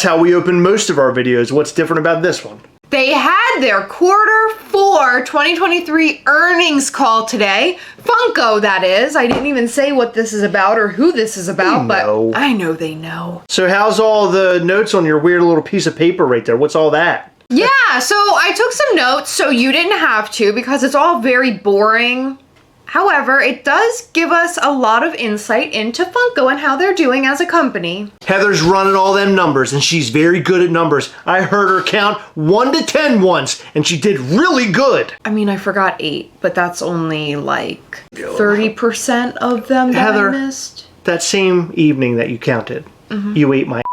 That's how we open most of our videos. What's different about this one? They had their Q4 2023 earnings call today. Funko, that is. I didn't even say what this is about or who this is about, but I know they know. So how's all the notes on your weird little piece of paper right there? What's all that? Yeah, so I took some notes so you didn't have to because it's all very boring. However, it does give us a lot of insight into Funko and how they're doing as a company. Heather's running all them numbers, and she's very good at numbers. I heard her count 1 to 10 once, and she did really good. I mean, I forgot 8, but that's only like 30% of them that Heather, I missed. That same evening that you counted, you ate my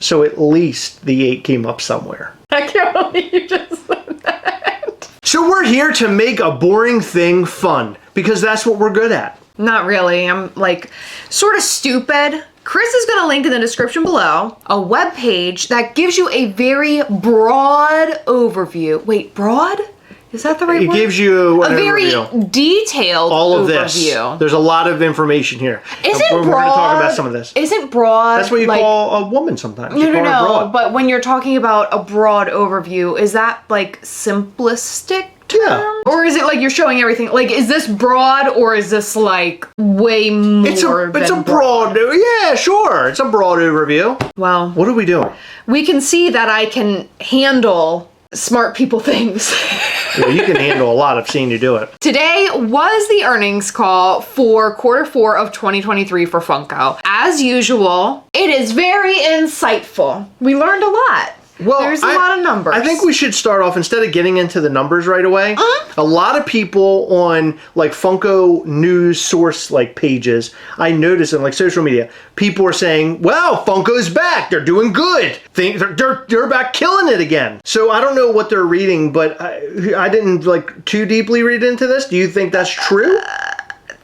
so at least the 8 came up somewhere. I can't believe you just said that. So we're here to make a boring thing fun, because that's what we're good at. Not really. I'm like sort of stupid. Chris is going to link in the description below a web page that gives you a very broad overview. Wait, broad? Is that the right word? It gives you a very detailed all of overview. This. There's a lot of information here. Isn't we're broad? We're going to talk about some of this. Isn't broad? That's what you call a woman sometimes. No. But when you're talking about a broad overview, is that like simplistic? Yeah. Or is it like you're showing everything? Like, is this broad or is this like way more It's a broad. Yeah, sure. It's a broad overview. Well, what are we doing? We can see that I can handle smart people things. Well, you can handle a lot. I've seen you do it. Today was the earnings call for Q4 of 2023 for Funko. As usual, it is very insightful. We learned a lot. Well, there's a lot of numbers. I think we should start off, instead of getting into the numbers right away, a lot of people on like Funko news source like pages, I notice in like social media, people are saying, wow, Funko's back. They're doing good. They're back killing it again. So I don't know what they're reading, but I didn't like too deeply read into this. Do you think that's true?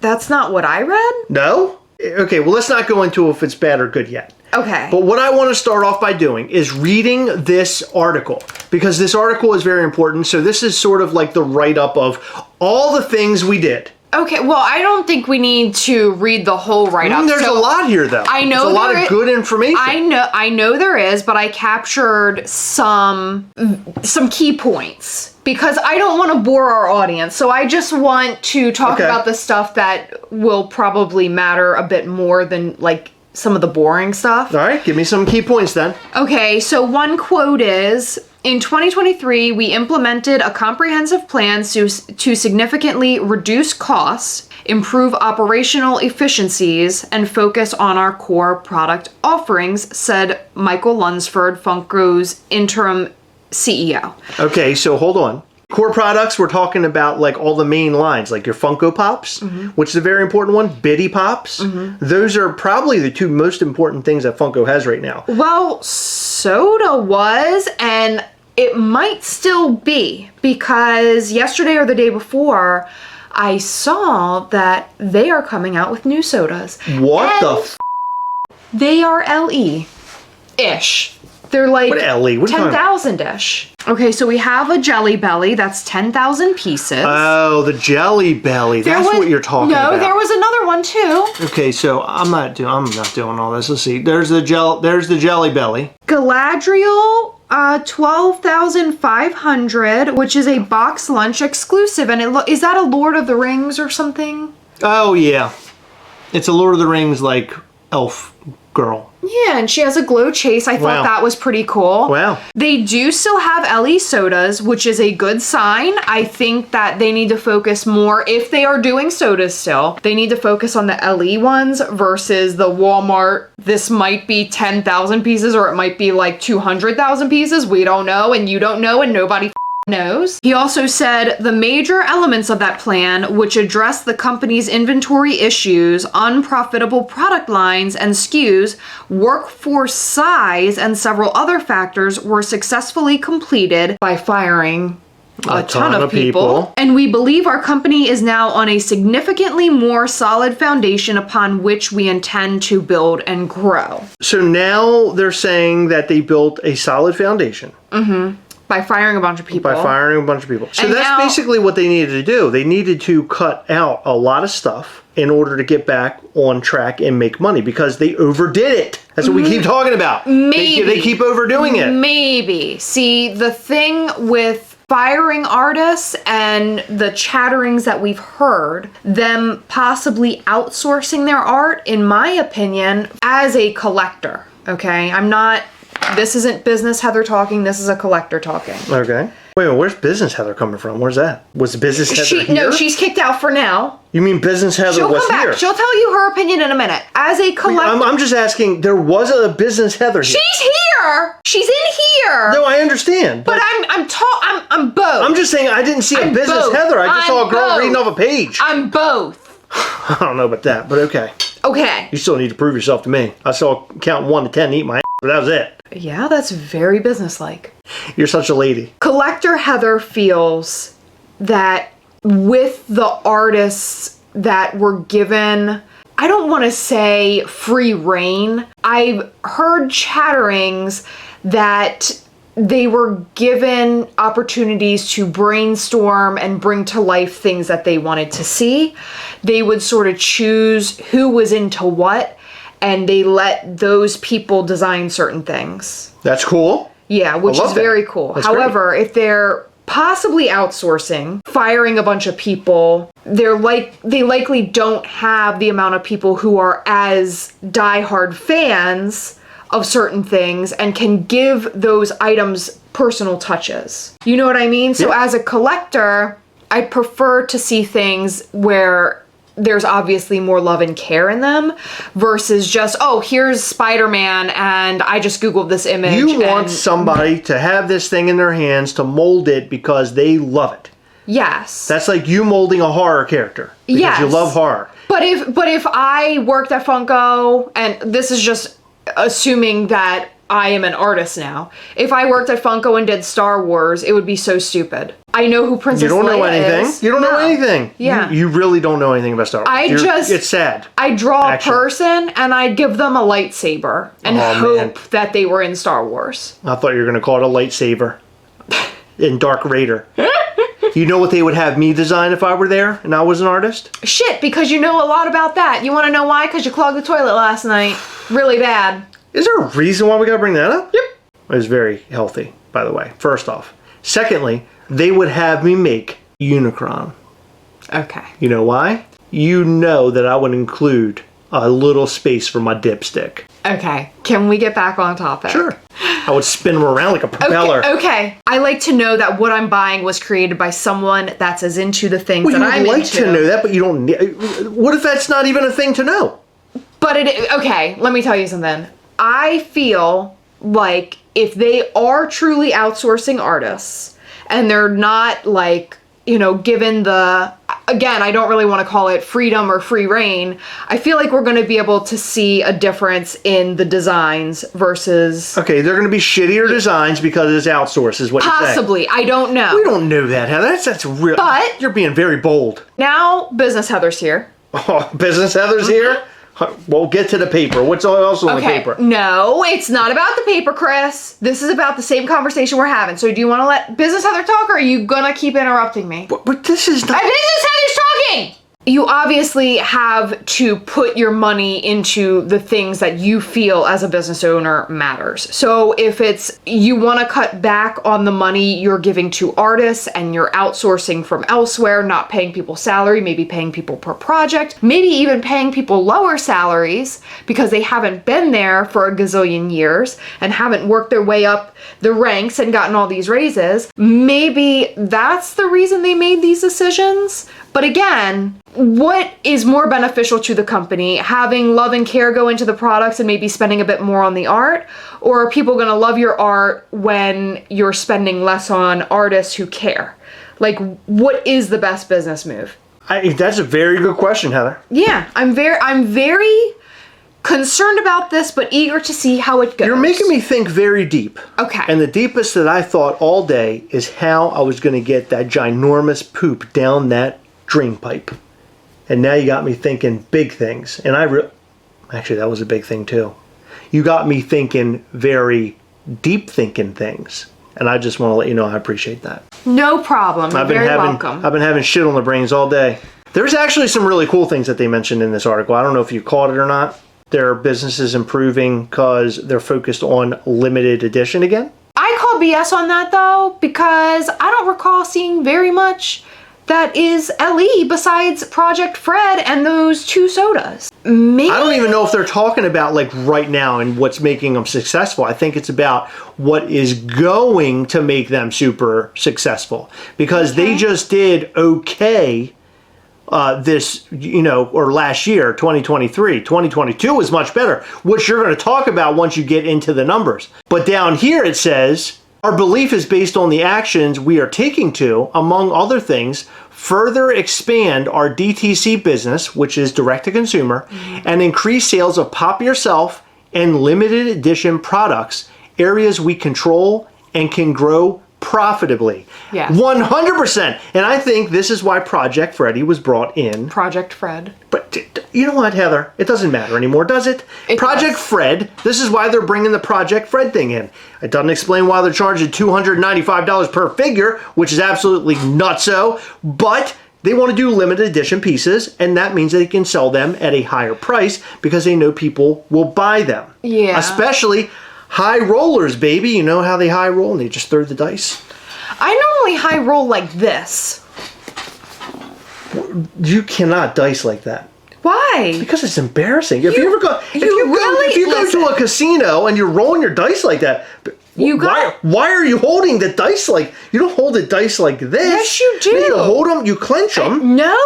That's not what I read. No? Okay, well, let's not go into if it's bad or good yet. Okay. But what I want to start off by doing is reading this article, because this article is very important. So this is sort of like the write-up of all the things we did. Okay, well, I don't think we need to read the whole write-up. There's a lot here, though. I know there's a lot of good information. I know there is, but I captured some key points because I don't want to bore our audience. So I just want to talk about the stuff that will probably matter a bit more than like some of the boring stuff. All right, give me some key points then. Okay, so one quote is, in 2023, we implemented a comprehensive plan to significantly reduce costs, improve operational efficiencies, and focus on our core product offerings, said Michael Lunsford, Funko's interim CEO. Okay, so hold on. Core products, we're talking about like all the main lines, like your Funko Pops, which is a very important one, Biddy Pops. Those are probably the 2 most important things that Funko has right now. Well, soda was, and it might still be, because yesterday or the day before, I saw that they are coming out with new sodas. What the f***? They are LE-ish. They're like 10,000-ish. Okay, so we have a Jelly Belly. That's 10,000 pieces. Oh, the Jelly Belly. That's what you're talking about. No, there was another one too. Okay, so I'm not doing all this. Let's see. There's the Jelly Belly. Galadriel, 12,500, which is a box lunch exclusive, and is that a Lord of the Rings or something? Oh yeah, it's a Lord of the Rings like elf girl. Yeah, and she has a glow chase. I thought that was pretty cool. Wow. They do still have LE sodas, which is a good sign. I think that they need to focus more, if they are doing sodas still, they need to focus on the LE ones versus the Walmart. This might be 10,000 pieces or it might be like 200,000 pieces. We don't know, and you don't know, and nobody knows. He also said the major elements of that plan, which address the company's inventory issues, unprofitable product lines and SKUs, workforce size, and several other factors, were successfully completed by firing a ton of people. And we believe our company is now on a significantly more solid foundation upon which we intend to build and grow. So now they're saying that they built a solid foundation. By firing a bunch of people. By firing a bunch of people. So And that's now, basically what they needed to do. They needed to cut out a lot of stuff in order to get back on track and make money because they overdid it. That's what we keep talking about. Maybe. They keep overdoing it. Maybe. See, the thing with firing artists and the chatterings that we've heard, them possibly outsourcing their art, in my opinion, as a collector, okay? This isn't business Heather talking, this is a collector talking. Okay. Wait, where's business Heather coming from? Where's that? Was business Heather here? No, she's kicked out for now. You mean business Heather She'll was come back. here? She'll tell you her opinion in a minute. As a collector, I'm just asking, there was a business Heather here. she's here. She's in here. No, I understand. But I'm both. I'm just saying I didn't see a I'm business both. Heather. I just saw a girl both. reading off a page. I'm both. I don't know about that, but okay. Okay. You still need to prove yourself to me. I saw counting 1 to 10 eat my ass, but that was it. Yeah, that's very businesslike. You're such a lady. Collector Heather feels that with the artists that were given, I don't want to say free reign. I've heard chatterings that they were given opportunities to brainstorm and bring to life things that they wanted to see. They would sort of choose who was into what, and they let those people design certain things. That's cool. Yeah, which is very cool. That's However, if they're possibly outsourcing, firing a bunch of people, they likely don't have the amount of people who are as diehard fans of certain things and can give those items personal touches. You know what I mean? So as a collector, I prefer to see things where there's obviously more love and care in them versus just, oh, here's Spider-Man and I just Googled this image. You want somebody to have this thing in their hands to mold it because they love it. Yes. That's like you molding a horror character because you love horror. But if I worked at Funko, and this is just assuming that I am an artist now. If I worked at Funko and did Star Wars, it would be so stupid. I know who Princess Leia is. You don't know anything. You don't know anything. Yeah. You really don't know anything about Star Wars. It's sad. I draw a person and I give them a lightsaber and hope that they were in Star Wars. I thought you were going to call it a lightsaber in Dark Raider. You know what they would have me design if I were there and I was an artist? Shit, because you know a lot about that. You want to know why? Because you clogged the toilet last night. Really bad. Is there a reason why we gotta bring that up? Yep. It was very healthy, by the way, first off. Secondly, they would have me make Unicron. Okay. You know why? You know that I would include a little space for my dipstick. Okay. Can we get back on topic? Sure. I would spin them around like a propeller. Okay. I like to know that what I'm buying was created by someone that's as into the things that I'm into. You would like to know that, but you don't. What if that's not even a thing to know? But okay, let me tell you something. I feel like if they are truly outsourcing artists and they're not like, given the, again, I don't really want to call it freedom or free reign. I feel like we're going to be able to see a difference in the designs versus... Okay, they're going to be shittier designs because it's outsourced is what you're saying. Possibly. I don't know. We don't know that, Heather. That's real. But... You're being very bold. Now, Business Heather's here. Oh, Business Heather's here? Well, get to the paper. What's else on the paper? No, it's not about the paper, Chris. This is about the same conversation we're having. So do you want to let Business Heather talk, or are you going to keep interrupting me? But this is not... Business Heather's talking! You obviously have to put your money into the things that you feel as a business owner matters. So if it's you want to cut back on the money you're giving to artists and you're outsourcing from elsewhere, not paying people salary, maybe paying people per project, maybe even paying people lower salaries because they haven't been there for a gazillion years and haven't worked their way up the ranks and gotten all these raises, maybe that's the reason they made these decisions. But again, what is more beneficial to the company? Having love and care go into the products and maybe spending a bit more on the art? Or are people going to love your art when you're spending less on artists who care? Like, what is the best business move? That's a very good question, Heather. Yeah, I'm very concerned about this, but eager to see how it goes. You're making me think very deep. Okay. And the deepest that I thought all day is how I was going to get that ginormous poop down that drain pipe. And now you got me thinking big things. And actually, that was a big thing too. You got me thinking very deep thinking things. And I just want to let you know I appreciate that. No problem. You're very welcome. I've been having shit on the brains all day. There's actually some really cool things that they mentioned in this article. I don't know if you caught it or not. Their business is improving because they're focused on limited edition again. I call BS on that though, because I don't recall seeing very much that is LE besides Project Fred and those 2 sodas. Maybe. I don't even know if they're talking about like right now and what's making them successful. I think it's about what is going to make them super successful, because they just did okay this, or last year, 2023. 2022 was much better, which you're going to talk about once you get into the numbers. But down here it says, our belief is based on the actions we are taking to, among other things, further expand our DTC business, which is direct to consumer, and increase sales of Pop Yourself and limited edition products, areas we control and can grow profitably. Yeah. 100%. And I think this is why Project Freddy was brought in. Project Fred. But you know what, Heather? It doesn't matter anymore, does it? Project Fred, this is why they're bringing the Project Fred thing in. It doesn't explain why they're charging $295 per figure, which is absolutely nutso, but they want to do limited edition pieces, and that means they can sell them at a higher price because they know people will buy them. Yeah. Especially high rollers, baby. You know how they high roll and they just throw the dice? I normally high roll like this. You cannot dice like that. Why? Because it's embarrassing. If you go to a casino and you're rolling your dice like that, why are you holding the dice like, you don't hold the dice like this? Yes, you do. You hold them, you clench them. No.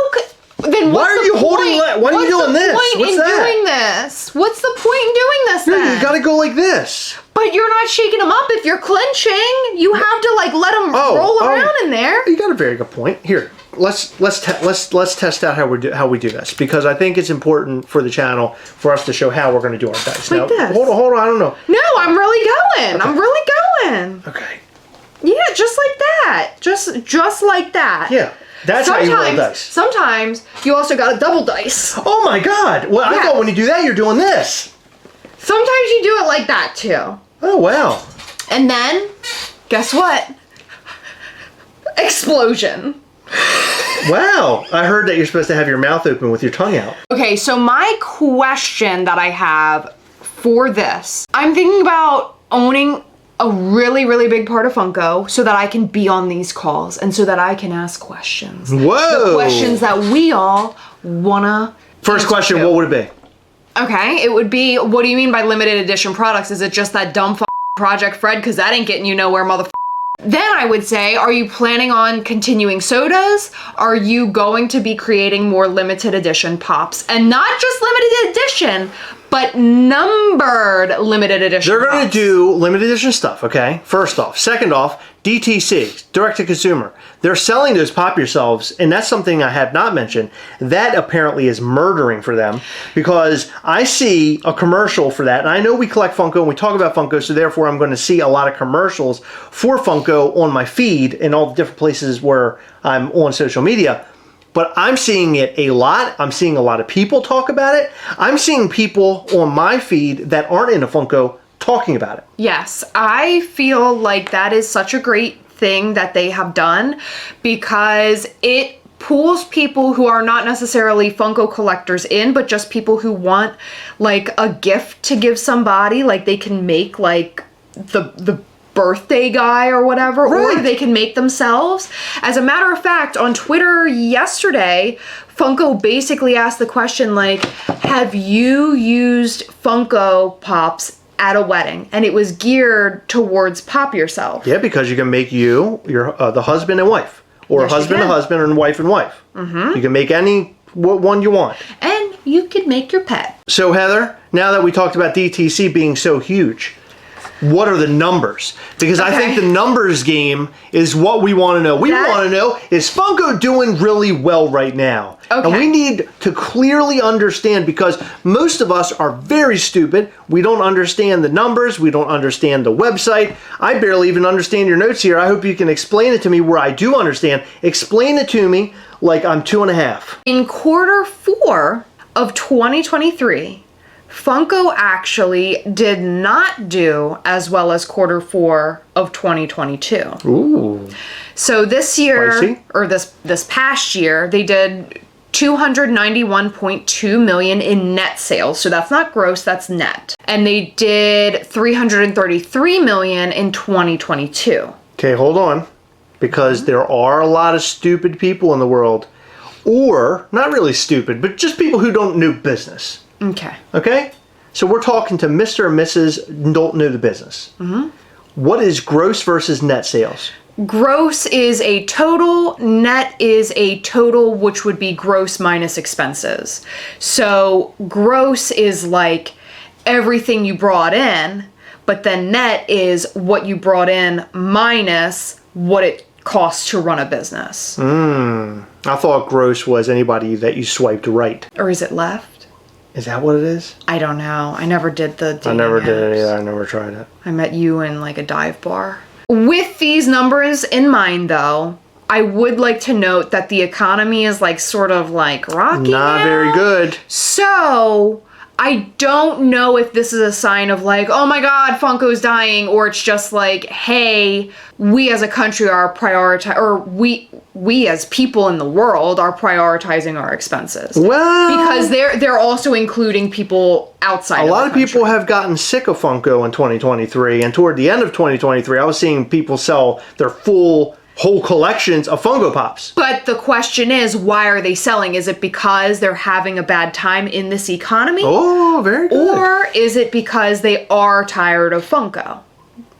Then why are you holding that? Why are you doing this? What's doing this? What's the point in doing this then? No, you gotta go like this. But you're not shaking them up if you're clenching. You have to like let them roll around in there. You got a very good point. Here, let's test out how we do this, because I think it's important for the channel for us to show how we're going to do our dice. Like this. Hold on. I don't know. No, I'm really going. Okay. I'm really going. Okay. Yeah, just like that. Just like that. Yeah. That's how you roll dice. Sometimes you also got to double dice. Oh my God. Well, I thought when you do that, you're doing this. Sometimes you do it like that too. Oh, wow. And then, guess what? Explosion. Wow. I heard that you're supposed to have your mouth open with your tongue out. Okay, so my question that I have for this, I'm thinking about owning a really, really big part of Funko so that I can be on these calls and so that I can ask questions. Whoa. The questions that we all wanna First question, what would it be? Okay, it would be, what do you mean by limited edition products? Is it just that dumb Project Fred? Because that ain't getting you nowhere, motherfucker. Then I would say, are you planning on continuing sodas? Are you going to be creating more limited edition pops? And not just limited edition, but numbered limited edition They're going to do limited edition stuff, okay? First off. Second off, DTC, direct to consumer. They're selling those Pop Yourselves, and that's something I have not mentioned. That apparently is murdering for them, because I see a commercial for that, and I know we collect Funko and we talk about Funko, so therefore I'm going to see a lot of commercials for Funko on my feed in all the different places where I'm on social media. But I'm seeing it a lot. I'm seeing a lot of people talk about it. I'm seeing people on my feed that aren't into Funko talking about it. Yes, I feel like that is such a great thing that they have done, because it pulls people who are not necessarily Funko collectors in, but just people who want like a gift to give somebody. Like they can make like the birthday guy or whatever, right. Or they can make themselves. As a matter of fact, on Twitter yesterday, Funko basically asked the question like, have you used Funko Pops at a wedding? And it was geared towards Pop Yourself. Yeah, because you can make your the husband and wife, or yes, husband and husband, and wife and wife. Mm-hmm. You can make any one you want. And you could make your pet. So Heather, now that we talked about DTC being so huge, what are the numbers? Because I think the numbers game is what we want to know. We want to know, is Funko doing really well right now? Okay. And we need to clearly understand, because most of us are very stupid. We don't understand the numbers. We don't understand the website. I barely even understand your notes here. I hope you can explain it to me where I do understand. Explain it to me like I'm 2.5. In quarter 4 of 2023, Funko actually did not do as well as quarter 4 of 2022. Ooh. So this year, Spicy. or this past year, they did 291.2 million in net sales. So that's not gross, that's net. And they did 333 million in 2022. Okay, hold on. Because there are a lot of stupid people in the world. Or, not really stupid, but just people who don't know business. Okay. Okay? So we're talking to Mr. and Mrs. don't know the business. Mm-hmm. What is gross versus net sales? Gross is a total, net is a total, which would be gross minus expenses. So gross is like everything you brought in, but then net is what you brought in minus what it costs to run a business. I thought gross was anybody that you swiped right. Or is it left? Is that what it is? I don't know. I never did the dating I never did it apps. either. I never tried it. I met you in like a dive bar. With these numbers in mind, though, I would like to note that the economy is like sort of like rocky Not now. very good. So I don't know if this is a sign of like, oh my God, Funko's dying, or it's just like, hey, we as a country are or we as people in the world are prioritizing our expenses. Well, Because they're also including people outside of a the lot of people country. have gotten sick of Funko in 2023, and toward the end of 2023, I was seeing people sell their whole collections of Funko Pops. But the question is, why are they selling? Is it because they're having a bad time in this economy? Oh, very good. Or is it because they are tired of Funko?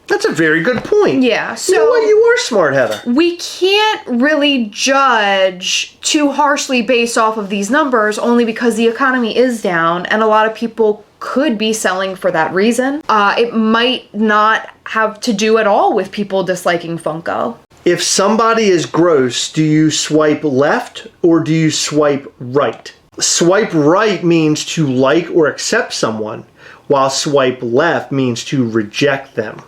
That's a very good point. Yeah, so You know what? You are smart, Heather. we can't really judge too harshly based off of these numbers, only because the economy is down and a lot of people could be selling for that reason. It might not have to do at all with people disliking Funko. If somebody is gross, do you swipe left or do you swipe right? Swipe right means to like or accept someone, while swipe left means to reject them.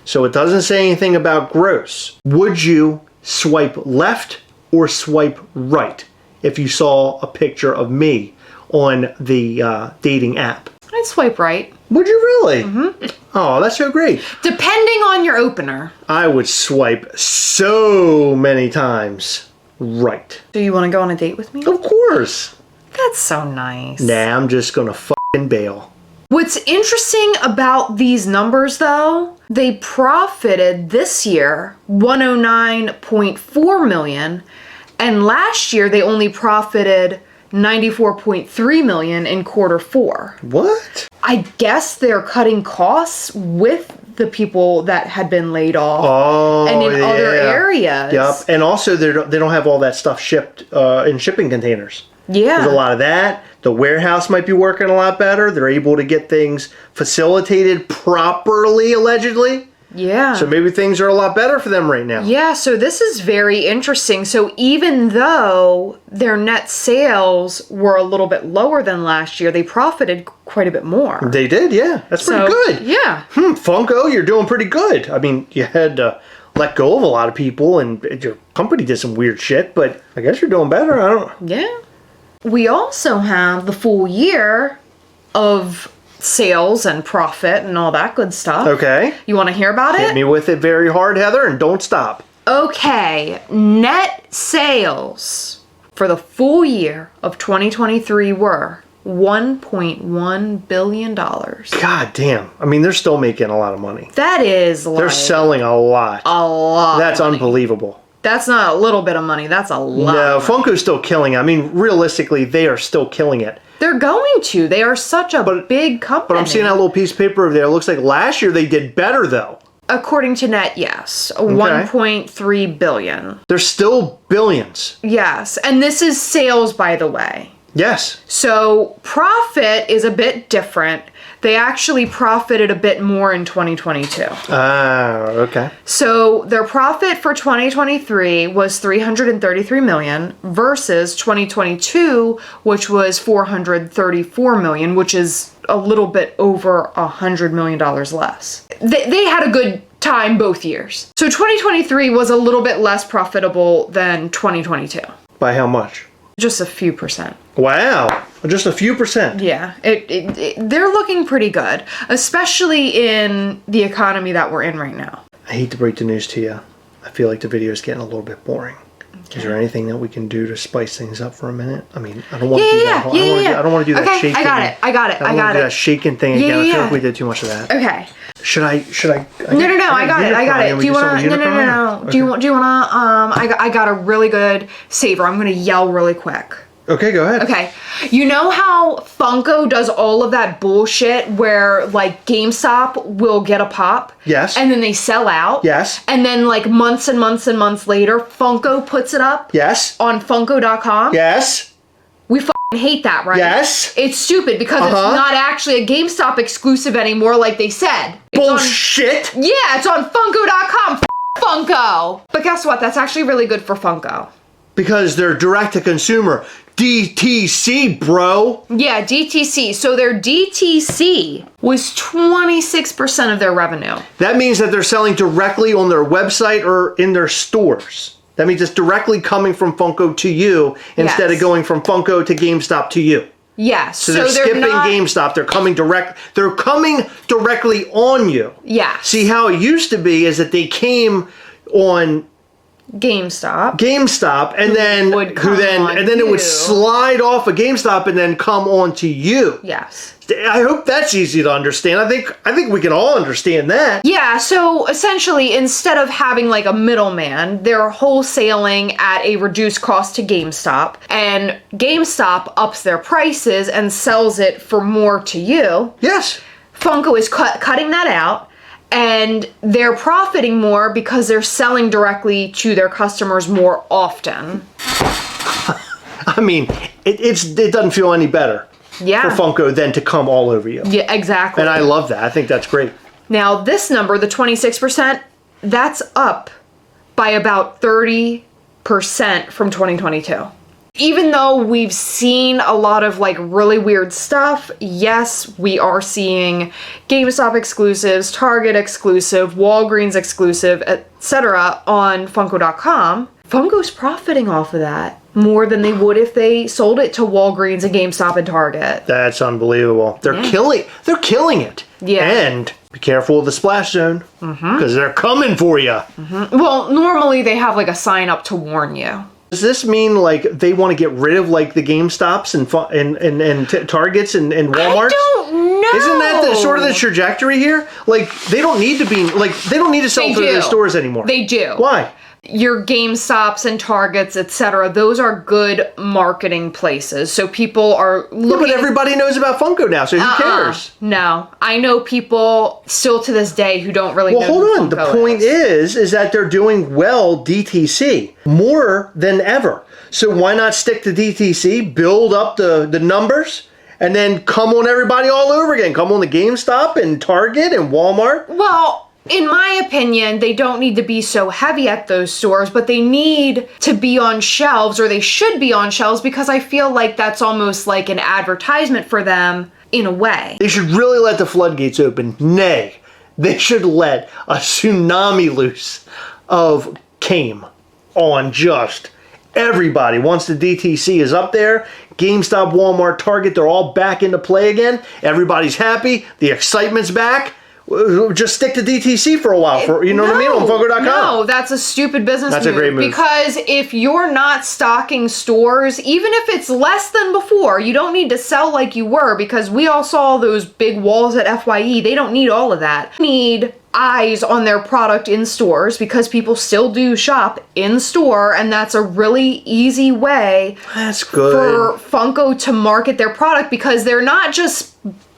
So it doesn't say anything about gross. Would you swipe left or swipe right if you saw a picture of me on the dating app? I'd swipe right. Would you really? Mm-hmm. Oh, that's so great. Depending on your opener. I would swipe so many times right. Do you want to go on a date with me? Of course. That's so nice. Nah, I'm just gonna fucking bail. What's interesting about these numbers, though, they profited this year 109.4 million, and last year they only profited 94.3 million in quarter 4. What? I guess they're cutting costs with the people that had been laid off Oh, and in yeah. other areas. Yep. And also, they don't have all that stuff shipped in shipping containers. Yeah. There's a lot of that. The warehouse might be working a lot better. They're able to get things facilitated properly, allegedly. Yeah. So maybe things are a lot better for them right now. Yeah, so this is very interesting. So even though their net sales were a little bit lower than last year, they profited quite a bit more. They did, yeah. That's pretty good. Yeah. Funko, you're doing pretty good. I mean, you had to let go of a lot of people, and your company did some weird shit, but I guess you're doing better. I don't know. Yeah. We also have the full year of sales and profit and all that good stuff. Okay. You want to hear about Hit it? me with it very hard, Heather, and don't stop. Okay. Net sales for the full year of 2023 were $1.1 billion. God damn. I mean, they're still making a lot of money. That is like They're selling a lot. a lot. That's of money. unbelievable. That's not a little bit of money. That's a lot. No, of money. Funko's still killing it. I mean, realistically, they are still killing it. They're going to. They are such a big company. But I'm seeing that little piece of paper over there. It looks like last year they did better, though. According to net, yes. 1.3 billion. They're still billions. Yes. And this is sales, by the way. Yes. So profit is a bit different. They actually profited a bit more in 2022. Okay. So their profit for 2023 was 333 million versus 2022, which was 434 million, which is a little bit over $100 million less. They had a good time both years. So 2023 was a little bit less profitable than 2022. By how much? Just a few percent. Wow. Just a few percent. Yeah, they're looking pretty good, especially in the economy that we're in right now. I hate to break the news to you. I feel like the video is getting a little bit boring. Okay. Is there anything that we can do to spice things up for a minute? I mean, I don't want to do that. I don't want to do that shaking. I got it. I got it. That shaking thing again. I feel like we did too much of that. Okay. Should I? No. I got it. Do you want to? No. Okay. Do you want to? I got a really good saver. I'm gonna yell really quick. Okay, go ahead. Okay. You know how Funko does all of that bullshit where, like, GameStop will get a pop? Yes. And then they sell out? Yes. And then, like, months and months and months later, Funko puts it up? Yes. On Funko.com? Yes. We fucking hate that, right? Yes. It's stupid because it's not actually a GameStop exclusive anymore like they said. Bullshit! It's on Funko.com. Funko! But guess what? That's actually really good for Funko. Because they're direct to consumer. DTC, bro. Yeah, DTC. So their DTC was 26% of their revenue. That means that they're selling directly on their website or in their stores. That means it's directly coming from Funko to you instead of going from Funko to GameStop to you. Yes. So they're skipping GameStop. They're coming direct. They're coming directly on you. Yeah. See, how it used to be is that they came on GameStop, and then it would slide off of GameStop and then come on to you. Yes. I hope that's easy to understand. I think we can all understand that. Yeah, so essentially instead of having like a middleman, they're wholesaling at a reduced cost to GameStop, and GameStop ups their prices and sells it for more to you. Yes. Funko is cutting that out. And they're profiting more because they're selling directly to their customers more often. I mean, it doesn't feel any better for Funko than to come all over you. Yeah, exactly. And I love that. I think that's great. Now, this number, the 26%, that's up by about 30% from 2022. Even though we've seen a lot of like really weird stuff, yes, we are seeing GameStop exclusives, Target exclusive, Walgreens exclusive, etc. on Funko.com. Funko's profiting off of that more than they would if they sold it to Walgreens and GameStop and Target. That's unbelievable. They're killing it. Yeah. And be careful of the splash zone because they're coming for you. Well, normally they have like a sign up to warn you. Does this mean like they want to get rid of like the GameStops and Targets and Walmarts? I don't know. Isn't that the sort of the trajectory here? Like they don't need to sell through their stores anymore. They do. Why? Your GameStops and Targets, etc., those are good marketing places. So people are looking... Yeah, but everybody knows about Funko now, so who cares? No. I know people still to this day who don't really know who Funko is. The point is that they're doing well DTC more than ever. So why not stick to DTC, build up the numbers, and then come on everybody all over again? Come on the GameStop and Target and Walmart? Well... in my opinion, they don't need to be so heavy at those stores, but they need to be on shelves, or they should be on shelves, because I feel like that's almost like an advertisement for them in a way. They should really let the floodgates open. Nay, they should let a tsunami loose of came on just everybody. Once the DTC is up there, GameStop, Walmart, Target, they're all back into play again. Everybody's happy. The excitement's back. Just stick to DTC for a while, what I mean, on Funko.com. No, that's a stupid business move. That's a great move. Because if you're not stocking stores, even if it's less than before, you don't need to sell like you were, because we all saw those big walls at FYE. They don't need all of that. They need eyes on their product in stores, because people still do shop in store, and that's a really easy way for Funko to market their product, because they're not just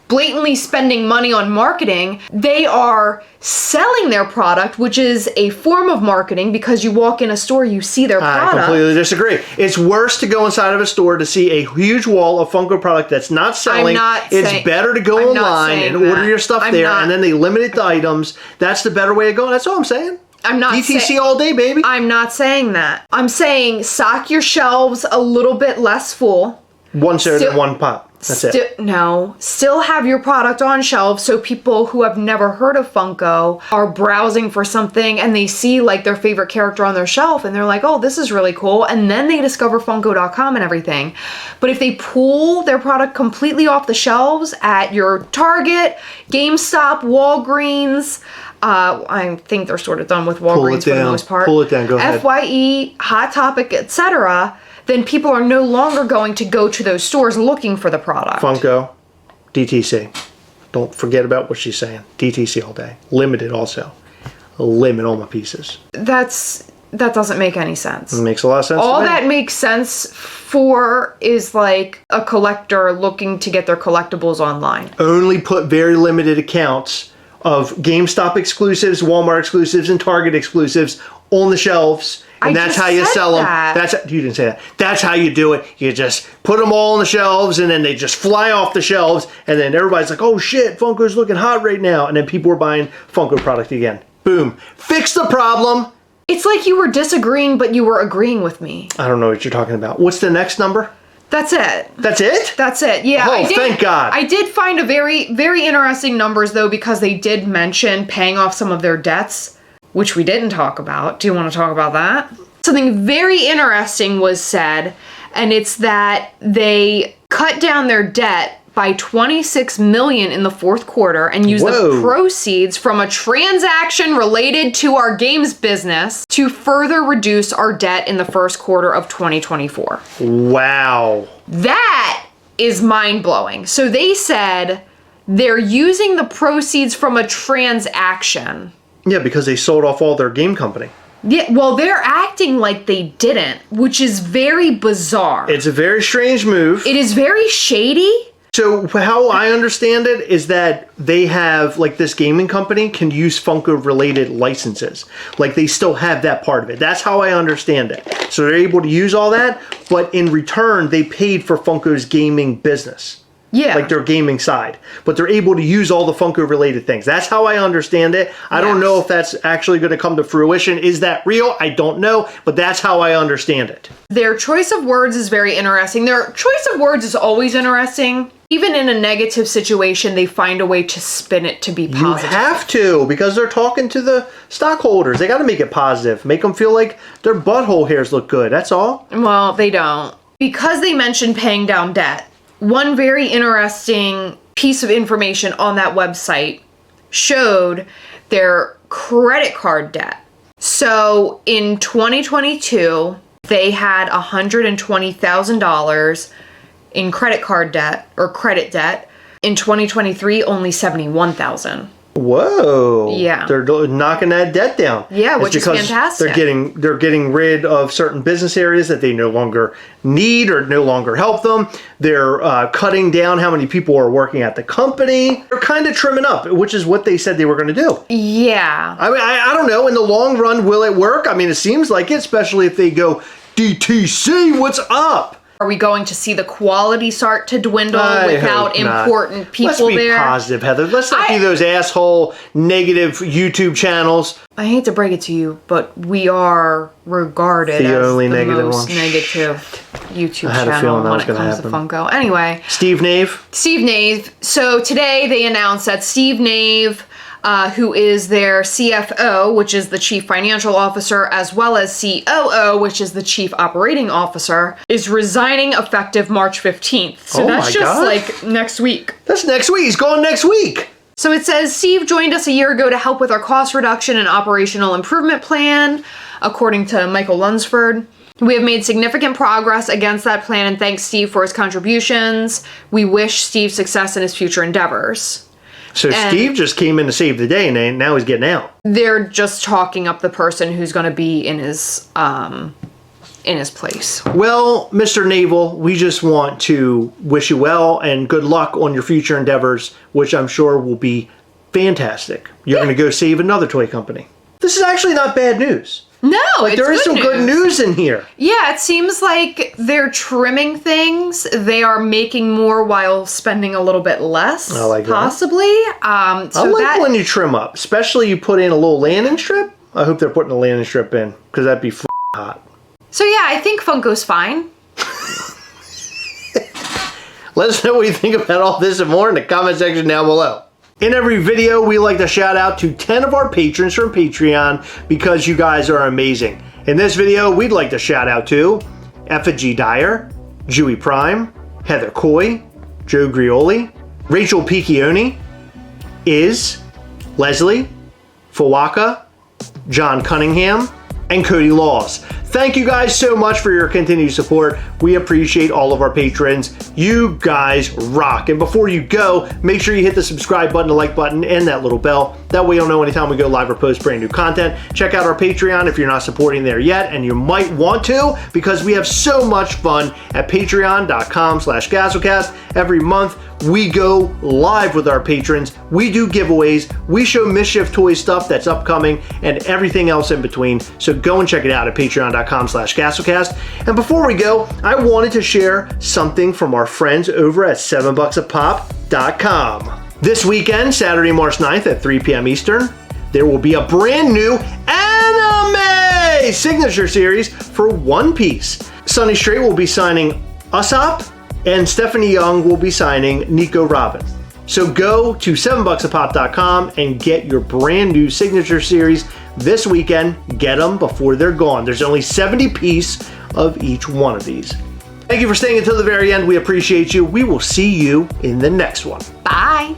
blatantly spending money on marketing, they are selling their product, which is a form of marketing, because you walk in a store, you see their product. I completely disagree. It's worse to go inside of a store to see a huge wall of Funko product that's not selling. It's better to go online and order your stuff there, and then they limit the items. That's the better way to go. That's all I'm saying. I'm not DTC all day, baby. I'm not saying that. I'm saying stock your shelves a little bit less full. One soda, one pop. That's it. No. Still have your product on shelf so people who have never heard of Funko are browsing for something and they see like their favorite character on their shelf and they're like, oh, this is really cool. And then they discover Funko.com and everything. But if they pull their product completely off the shelves at your Target, GameStop, Walgreens, I think they're sort of done with Walgreens for the most part. Pull it down. Go ahead. FYE, Hot Topic, etc., then people are no longer going to go to those stores looking for the product. Funko, DTC. Don't forget about what she's saying. DTC all day. Limited also. Limit all my pieces. That doesn't make any sense. It makes a lot of sense. All that makes sense for is like a collector looking to get their collectibles online. Only put very limited accounts of GameStop exclusives, Walmart exclusives, and Target exclusives on the shelves. And that's how you sell them. You didn't say that. That's how you do it. You just put them all on the shelves, and then they just fly off the shelves, and then everybody's like, oh shit, Funko's looking hot right now. And then people are buying Funko product again. Boom. Fix the problem. It's like you were disagreeing, but you were agreeing with me. I don't know what you're talking about. What's the next number? That's it. That's it? That's it. Yeah. Oh, thank God. I did find a very, very interesting numbers, though, because they did mention paying off some of their debts, which we didn't talk about. Do you want to talk about that? Something very interesting was said, and it's that they cut down their debt by $26 million in the fourth quarter and used the proceeds from a transaction related to our games business to further reduce our debt in the first quarter of 2024. Wow. That is mind-blowing. So they said they're using the proceeds from a transaction. Yeah, because they sold off all their game company. Yeah, well, they're acting like they didn't, which is very bizarre. It's a very strange move. It is very shady. So how I understand it is that they have, like, this gaming company can use Funko-related licenses. Like, they still have that part of it. That's how I understand it. So they're able to use all that, but in return, they paid for Funko's gaming business. Yeah. Like their gaming side. But they're able to use all the Funko-related things. That's how I understand it. I don't know if that's actually going to come to fruition. Is that real? I don't know. But that's how I understand it. Their choice of words is very interesting. Their choice of words is always interesting. Even in a negative situation, they find a way to spin it to be positive. You have to, because they're talking to the stockholders. They got to make it positive. Make them feel like their butthole hairs look good. That's all. Well, they don't. Because they mentioned paying down debt, one very interesting piece of information on that website showed their credit card debt. So in 2022, they had $120,000 in credit card debt or credit debt. In 2023, only $71,000. Whoa. Yeah. They're knocking that debt down. Yeah, which is fantastic. They're getting rid of certain business areas that they no longer need or no longer help them. They're cutting down how many people are working at the company. They're kind of trimming up, which is what they said they were going to do. Yeah. I mean, I don't know. In the long run, will it work? I mean, it seems like it, especially if they go, DTC, what's up? Are we going to see the quality start to dwindle without important people there? Let's be positive, Heather. Let's not be those asshole negative YouTube channels. I hate to break it to you, but we are regarded as the most negative YouTube channel when it comes to Funko. Anyway. Steve Nave. So today they announced that Steve Nave, who is their CFO, which is the Chief Financial Officer, as well as COO, which is the Chief Operating Officer, is resigning effective March 15th. So that's just like next week. That's next week. He's going next week. So it says, Steve joined us a year ago to help with our cost reduction and operational improvement plan, according to Michael Lunsford. We have made significant progress against that plan and thanks Steve for his contributions. We wish Steve success in his future endeavors. So Steve just came in to save the day, and now he's getting out. They're just talking up the person who's going to be in his place. Well, Mr. Naval, we just want to wish you well and good luck on your future endeavors, which I'm sure will be fantastic. You're going to go save another toy company. This is actually not bad news. No, there is some good news in here. Yeah, it seems like they're trimming things. They are making more while spending a little bit less. I like that. Possibly. I like when you trim up, especially you put in a little landing strip. I hope they're putting a landing strip in because that'd be hot. So yeah, I think Funko's fine. Let us know what you think about all this and more in the comment section down below. In every video, we like to shout out to 10 of our patrons from Patreon because you guys are amazing. In this video, we'd like to shout out to Effigy Dyer, Jewy Prime, Heather Coy, Joe Grioli, Rachel Piccioni, Leslie, Fawaka, John Cunningham, and Cody Laws. Thank you guys so much for your continued support. We appreciate all of our patrons. You guys rock. And before you go, make sure you hit the subscribe button, the like button, and that little bell. That way you'll know anytime we go live or post brand new content. Check out our Patreon if you're not supporting there yet, and you might want to because we have so much fun at patreon.com/Gastlecast. Every month, we go live with our patrons. We do giveaways. We show Mischief toy stuff that's upcoming and everything else in between. So go and check it out at patreon.com/Gastlecast. And before we go, I wanted to share something from our friends over at $7bucksapop.com. This weekend, Saturday, March 9th at 3 p.m. Eastern, there will be a brand new anime signature series for One Piece. Sonny Strait will be signing Usopp, and Stephanie Young will be signing Nico Robin. So go to $7bucksapop.com and get your brand new signature series this weekend. Get them before they're gone. There's only 70 pieces of each one of these. Thank you for staying until the very end. We appreciate you. We will see you in the next one. Bye.